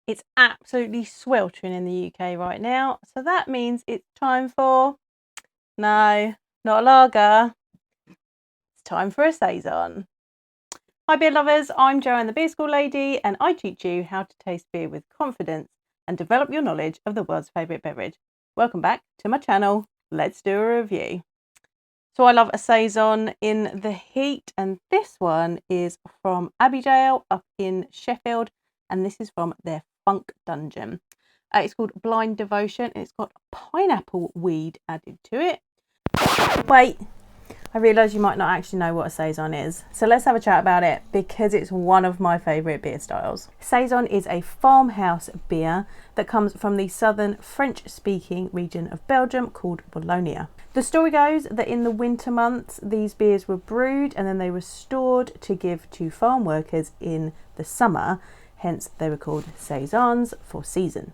It's absolutely sweltering in the UK right now, so that means it's time for, no, not a lager, it's time for a Saison. Hi beer lovers, I'm Joanne the Beer School Lady, and I teach you how to taste beer with confidence and develop your knowledge of the world's favourite beverage. Welcome back to my channel, let's do a review. So I love a Saison in the heat, and this one is from Abbeydale up in Sheffield, and this is from their Funk Dungeon. It's called Blind Devotion, and it's got pineapple weed added to it. Wait, I realise you might not actually know what a Saison is, so let's have a chat about it because it's one of my favourite beer styles. Saison is a farmhouse beer that comes from the southern French-speaking region of Belgium called Wallonia. The story goes that in the winter months these beers were brewed and then they were stored to give to farm workers in the summer, hence they were called Saisons for season.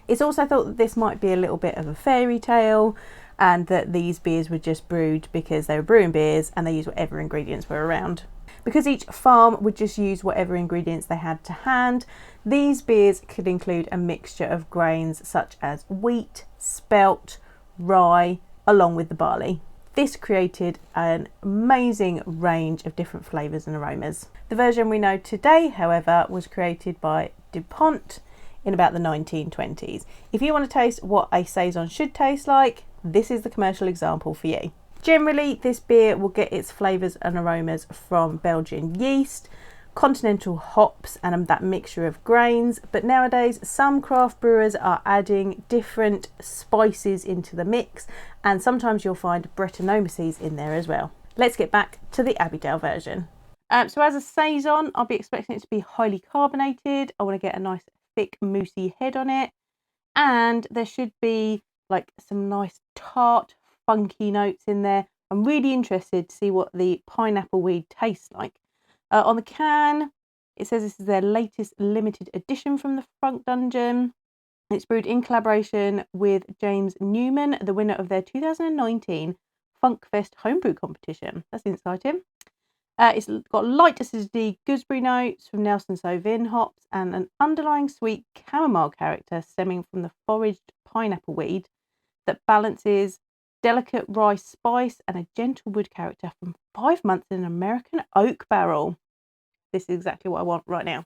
It's also thought that this might be a little bit of a fairy tale and that these beers were just brewed because they were brewing beers and they used whatever ingredients were around. Because each farm would just use whatever ingredients they had to hand, these beers could include a mixture of grains such as wheat, spelt, rye, along with the barley. This created an amazing range of different flavours and aromas. The version we know today, however, was created by DuPont in about the 1920s. If you want to taste what a Saison should taste like, this is the commercial example for you. Generally, this beer will get its flavours and aromas from Belgian yeast, continental hops and that mixture of grains, but nowadays some craft brewers are adding different spices into the mix, and sometimes you'll find Brettanomyces in there as well. Let's get back to the Abbeydale version. So as a Saison, I'll be expecting it to be highly carbonated. I want to get a nice thick moussey head on it, and there should be like some nice tart funky notes in there. I'm really interested to see what the pineapple weed tastes like. On the can it says this is their latest limited edition from the Funk Dungeon. It's brewed in collaboration with James Newman, the winner of their 2019 Funkfest homebrew competition. That's exciting. It's got light acidity gooseberry notes from Nelson Sauvin hops and an underlying sweet chamomile character stemming from the foraged pineapple weed that balances delicate rice spice and a gentle wood character from 5 months in an American oak barrel. This is exactly what I want right now.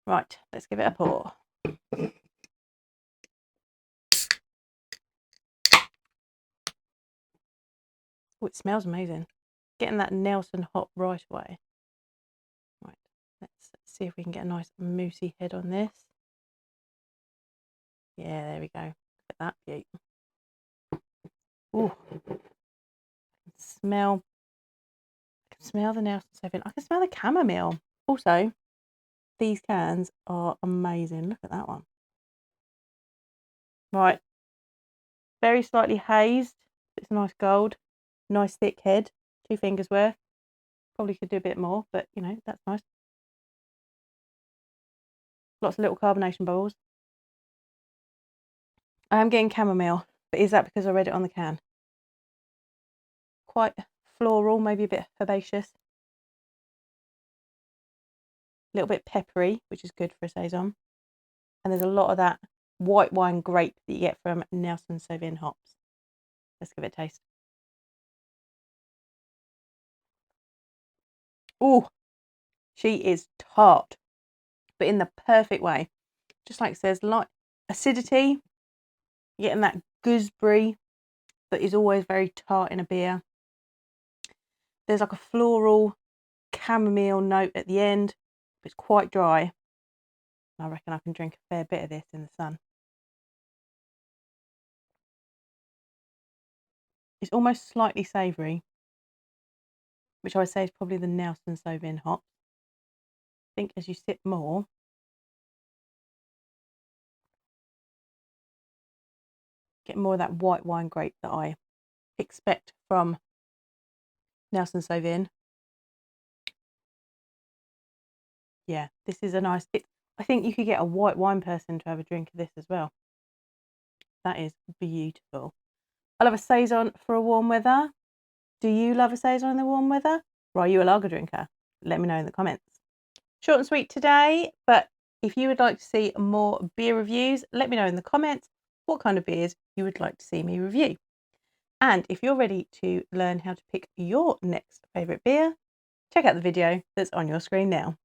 Right, let's give it a pour. Oh, it smells amazing. Getting that Nelson hop right away. Right, let's see if we can get a nice moussey head on this. Yeah, there we go. Look at that beauty. Ooh, I can smell the Nelson Sauvin. I can smell the chamomile. Also, these cans are amazing. Look at that one. Right, very slightly hazed. It's a nice gold, nice thick head. 2 fingers worth. Probably could do a bit more, but you know, that's nice. Lots of little carbonation bubbles. I am getting chamomile, but is that because I read it on the can? Quite floral, maybe a bit herbaceous. A little bit peppery, which is good for a Saison. And there's a lot of that white wine grape that you get from Nelson Sauvin hops. Let's give it a taste. Ooh, she is tart, but in the perfect way. Just like it says, light acidity, getting that gooseberry that is always very tart in a beer. There's like a floral chamomile note at the end. It's quite dry. I reckon I can drink a fair bit of this in the sun. It's almost slightly savoury, which I would say is probably the Nelson Sauvin hops. I think as you sip more, get more of that white wine grape that I expect from Nelson Sauvin. Yeah, this is a nice. I think you could get a white wine person to have a drink of this as well. That is beautiful. I love a Saison for a warm weather. Do you love a Saison in the warm weather? Or are you a lager drinker? Let me know in the comments. Short and sweet today, but If you would like to see more beer reviews, let me know in the comments what kind of beers you would like to see me review. And if you're ready to learn how to pick your next favourite beer, check out the video that's on your screen now.